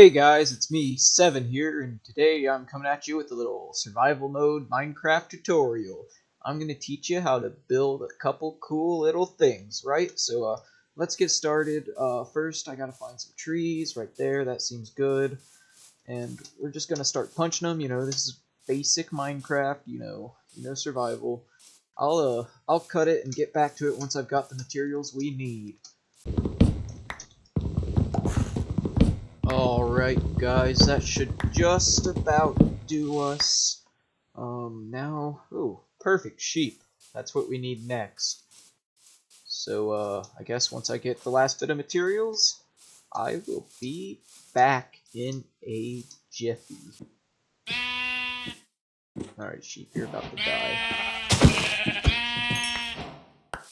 Hey guys, it's me, Seven here, and today I'm coming at you with a little survival mode Minecraft tutorial. I'm going to teach you how to build a couple cool little things, right? So let's get started. First I gotta find some trees right there, that seems good. And we're just going to start punching them, this is basic Minecraft, survival. I'll cut it and get back to it once I've got the materials we need. Alright guys, that should just about do us. Perfect, sheep. That's what we need next. So, I guess once I get the last bit of materials, I will be back in a jiffy. Alright, sheep, you're about to die.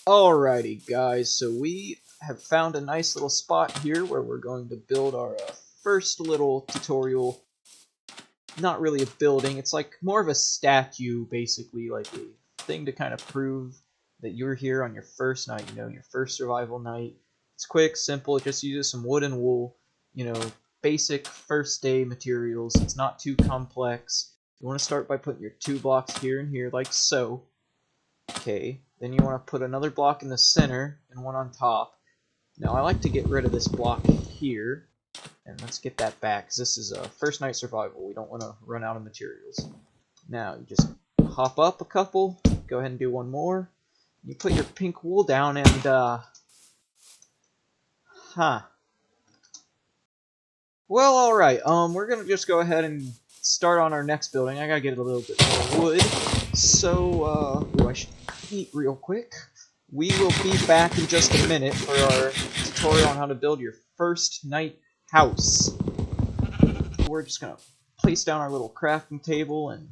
Alrighty guys, so we have found a nice little spot here where we're going to build our first little tutorial. Not really a building, it's like more of a statue, basically, like a thing to kind of prove that you're here on your first night, your first survival night. It's quick, simple, it just uses some wood and wool, basic first day materials. It's not too complex. You want to start by putting your 2 blocks here and here, like so. Okay, then you want to put another block in the center and one on top. Now I like to get rid of this block here. And let's get that back, because this is a first night survival. We don't want to run out of materials. Now, you just hop up a couple. Go ahead and do one more. You put your pink wool down and, Well, alright. We're going to just go ahead and start on our next building. I gotta get a little bit more wood. So, I should eat real quick. We will be back in just a minute for our tutorial on how to build your first night house. We're just gonna place down our little crafting table and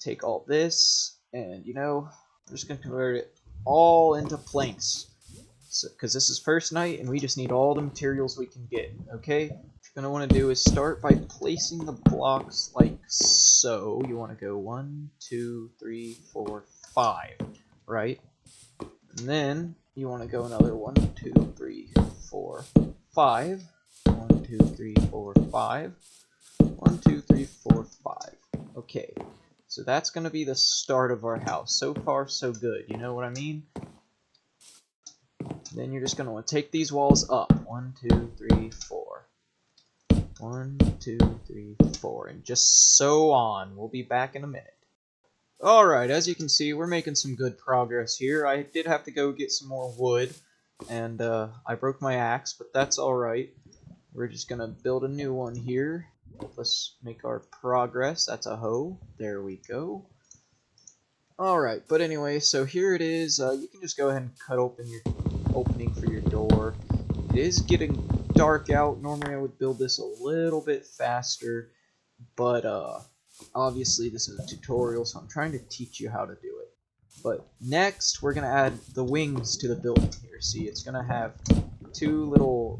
take all this, and we're just gonna convert it all into planks. So, because this is first night, and we just need all the materials we can get. Okay, what you're gonna want to do is start by placing the blocks like so. You want to go 1, 2, 3, 4, 5, right? And then you want to go another 1, 2, 3, 4, 5. 1, 2, 3, 4, 5. 1, 2, 3, 4, 5. Okay, so that's going to be the start of our house. So far, so good. You know what I mean? Then you're just going to want to take these walls up. 1, 2, 3, 4. 1, 2, 3, 4. And just so on. We'll be back in a minute. Alright, as you can see, we're making some good progress here. I did have to go get some more wood. And I broke my axe, but that's alright. We're just gonna build a new one here. Help us make our progress. That's a hoe. There we go. Alright, but anyway, so here it is. You can just go ahead and cut open your opening for your door. It is getting dark out. Normally I would build this a little bit faster, but obviously this is a tutorial, so I'm trying to teach you how to do it. But next, we're gonna add the wings to the building here. See, it's gonna have 2 little,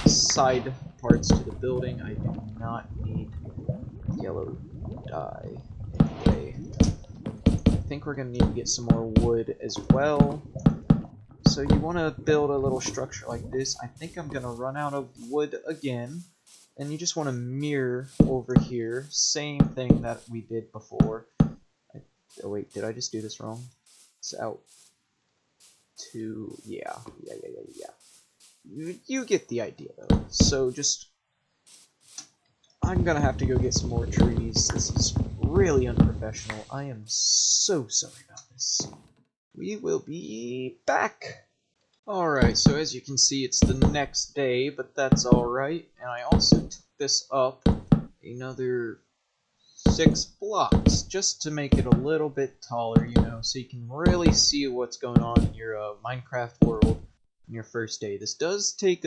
side parts to the building. I do not need yellow dye anyway. I think we're going to need to get some more wood as well. So you want to build a little structure like this. I think I'm going to run out of wood again. And you just want to mirror over here. Same thing that we did before. Oh wait, did I just do this wrong? It's out to... Yeah. You get the idea, though. So just... I'm gonna have to go get some more trees. This is really unprofessional. I am so sorry about this. We will be back! Alright, so as you can see, it's the next day, but that's alright. And I also took this up another 6 blocks, just to make it a little bit taller, so you can really see what's going on in your Minecraft world. Your first day. This does take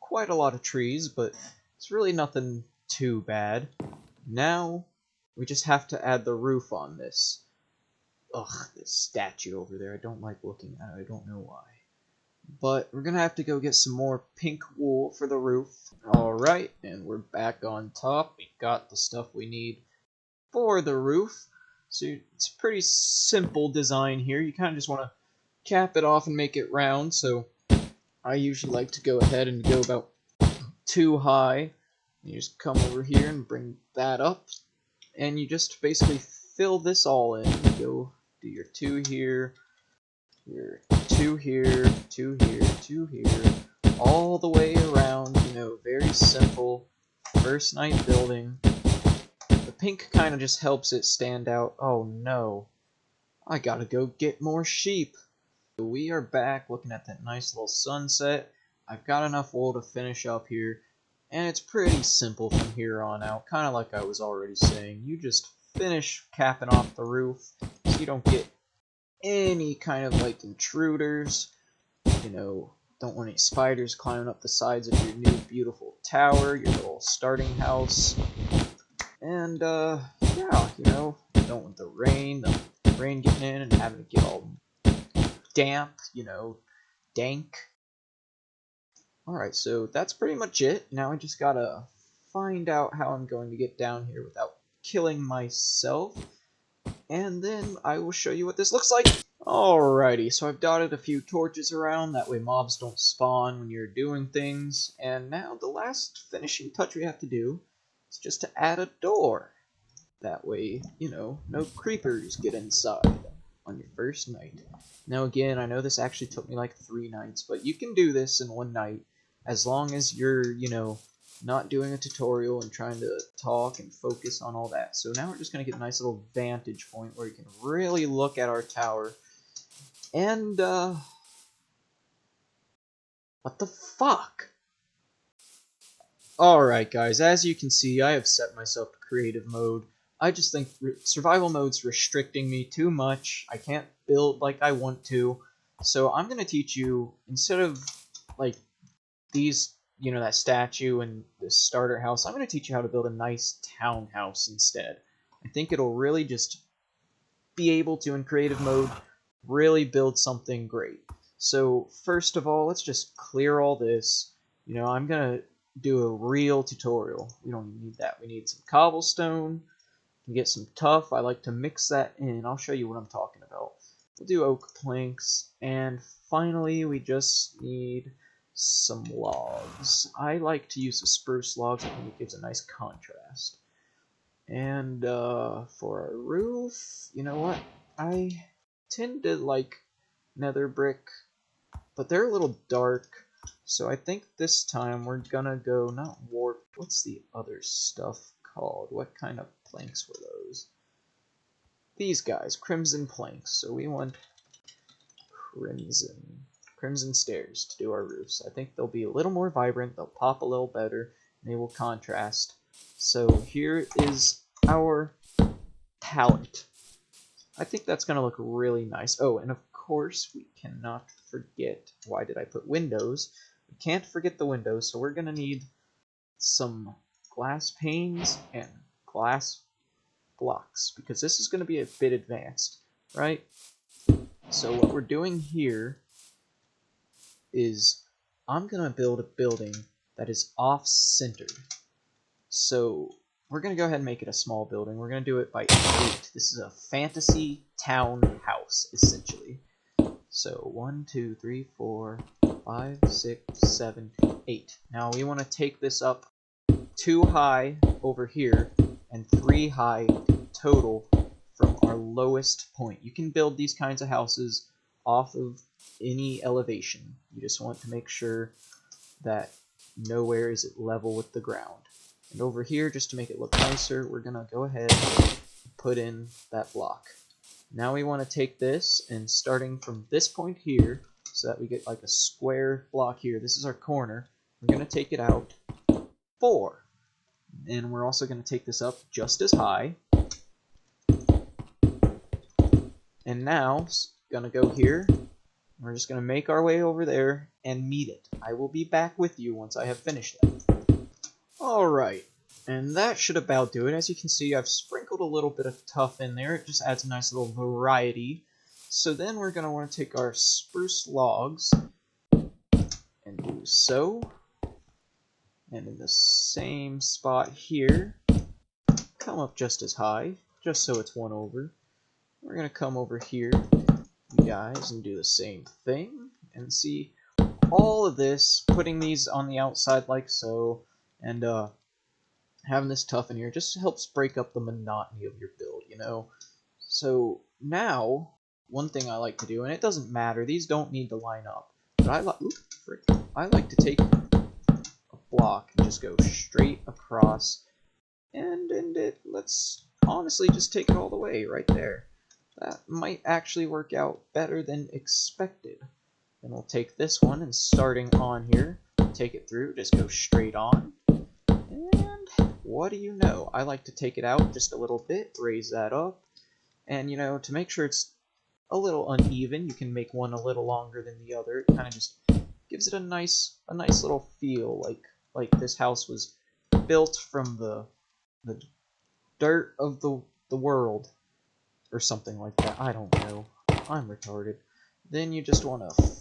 quite a lot of trees, but it's really nothing too bad. Now, we just have to add the roof on this. Ugh, this statue over there. I don't like looking at it. I don't know why. But we're going to have to go get some more pink wool for the roof. Alright, and we're back on top. We got the stuff we need for the roof. So it's a pretty simple design here. You kind of just want to cap it off and make it round, so I usually like to go ahead and go about 2 high You just come over here and bring that up, and you just basically fill this all in. You go do your 2 here, your 2 here, 2 here, 2 here, all the way around, you know, very simple first night building. The pink kind of just helps it stand out. Oh no, I gotta go get more sheep. We are back looking at that nice little sunset. I've got enough wool to finish up here, and it's pretty simple from here on out, kind of like I was already saying. You just finish capping off the roof so you don't get any kind of like intruders. You know, don't want any spiders climbing up the sides of your new beautiful tower, your little starting house. And yeah, you know, don't want the rain getting in and having to get all damp, you know, dank. Alright, so that's pretty much it. Now I just gotta find out how I'm going to get down here without killing myself. And then I will show you what this looks like. Alrighty, so I've dotted a few torches around, that way mobs don't spawn when you're doing things. And now the last finishing touch we have to do is just to add a door. That way, you know, no creepers get inside on your first night. Now again, I know this actually took me like 3 nights, but you can do this in 1 night as long as you're, you know, not doing a tutorial and trying to talk and focus on all that. So now we're just going to get a nice little vantage point where you can really look at our tower. And, what the fuck? Alright guys, as you can see, I have set myself to creative mode. I just think survival mode's restricting me too much. I can't build like I want to. So I'm going to teach you, instead of like these, you know, that statue and the starter house, I'm going to teach you how to build a nice townhouse instead. I think it'll really just be able to, in creative mode, really build something great. So first of all, let's just clear all this. You know, I'm going to do a real tutorial. We don't need that. We need some cobblestone. You get some tuff. I like to mix that in. I'll show you what I'm talking about. We'll do oak planks, and finally we just need some logs. I like to use the spruce logs. I think it gives a nice contrast. And for our roof, you know what? I tend to like nether brick, but they're a little dark. So I think this time we're gonna go not warped. What's the other stuff called? What kind of planks were those? These guys, crimson planks. So we want crimson stairs to do our roofs. I think they'll be a little more vibrant, they'll pop a little better, and they will contrast. So here is our palette. I think that's going to look really nice. Oh, and of course we cannot forget, why did I put windows? We can't forget the windows, so we're going to need some glass panes and glass blocks, because this is going to be a bit advanced, right? So what we're doing here is I'm going to build a building that is off-centered. So we're going to go ahead and make it a small building. We're going to do it by 8. This is a fantasy town house, essentially. So 1, 2, 3, 4, 5, 6, 7, 8. Now we want to take this up 2 high over here and 3 high total from our lowest point. You can build these kinds of houses off of any elevation. You just want to make sure that nowhere is it level with the ground. And over here, just to make it look nicer, we're going to go ahead and put in that block. Now we want to take this, and starting from this point here, so that we get like a square block here, this is our corner, we're going to take it out 4. And we're also going to take this up just as high. And now, going to go here, we're just going to make our way over there and meet it. I will be back with you once I have finished that. Alright, and that should about do it. As you can see, I've sprinkled a little bit of tuff in there. It just adds a nice little variety. So then we're going to want to take our spruce logs and do so. And in the same spot here, come up just as high, just so it's 1 over. We're going to come over here, you guys, and do the same thing. And see all of this, putting these on the outside like so, and having this tough in here just helps break up the monotony of your build, you know? So now, one thing I like to do, and it doesn't matter, these don't need to line up, but I like to take a block and just go straight across and end it. Let's honestly just take it all the way right there. That might actually work out better than expected. Then we'll take this one and starting on here, take it through, just go straight on. And what do you know? I like to take it out just a little bit, raise that up. And you know, to make sure it's a little uneven, you can make one a little longer than the other. It kind of just gives it a nice little feel, like this house was built from the dirt of the world, or something like that. I don't know. I'm retarded. Then you just want to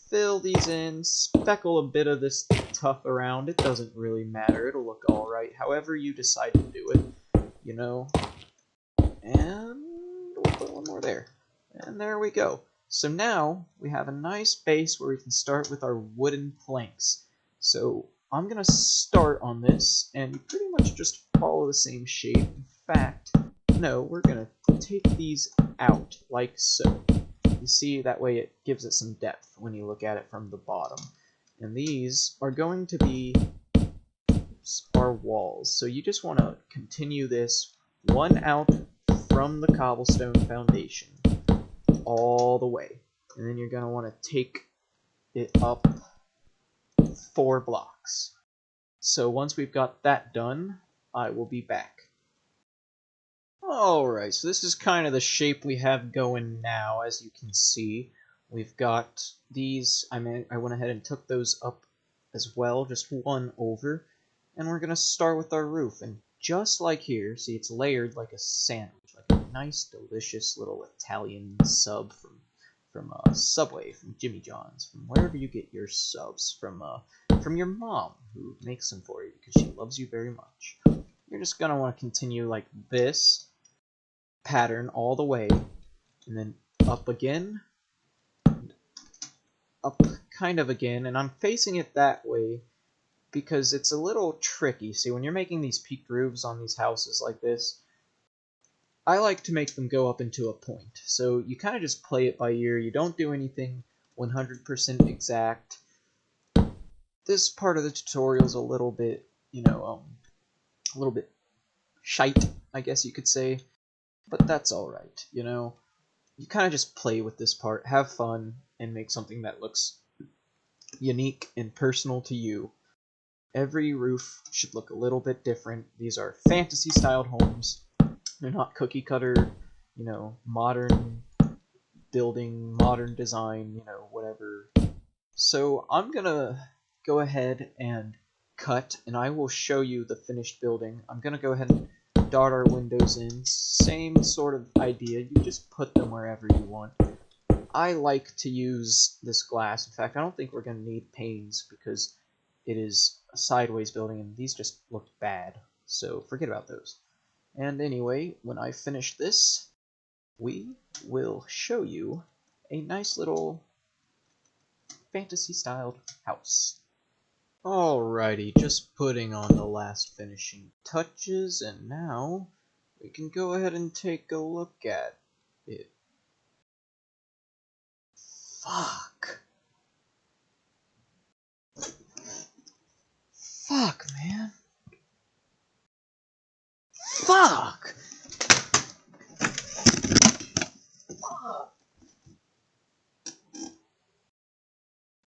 fill these in, speckle a bit of this tuff around. It doesn't really matter. It'll look alright, however you decide to do it, you know. And we'll put one more there. And there we go. So now we have a nice base where we can start with our wooden planks. So I'm going to start on this, and you pretty much just follow the same shape. In fact, no, we're going to take these out like so. You see, that way it gives it some depth when you look at it from the bottom. And these are going to be our walls. So you just want to continue this one out from the cobblestone foundation all the way. And then you're going to want to take it up 4 blocks. So once we've got that done, I will be back. Alright, so this is kind of the shape we have going now, as you can see. We've got these, I went ahead and took those up as well, just one over. And we're going to start with our roof. And just like here, see, it's layered like a sandwich, like a nice, delicious little Italian sub from Subway, from Jimmy John's, from wherever you get your subs, from your mom, who makes them for you because she loves you very much. You're just going to want to continue like this pattern all the way, and then up again, and up kind of again, and I'm facing it that way because it's a little tricky. See, when you're making these peaked roofs on these houses like this, I like to make them go up into a point. So you kind of just play it by ear. You don't do anything 100% exact. This part of the tutorial is a little bit, you know, a little bit shite, I guess you could say. But that's alright, you know. You kind of just play with this part, have fun, and make something that looks unique and personal to you. Every roof should look a little bit different. These are fantasy-styled homes. They're not cookie-cutter, you know, modern building, modern design, you know, whatever. So I'm gonna go ahead and cut, and I will show you the finished building. I'm gonna go ahead and dart our windows in. Same sort of idea. You just put them wherever you want. I like to use this glass. In fact, I don't think we're going to need panes because it is a sideways building and these just look bad. So forget about those. And anyway, when I finish this, we will show you a nice little fantasy-styled house. Alrighty, just putting on the last finishing touches, and now we can go ahead and take a look at it. Fuck. Fuck, man. Fuck!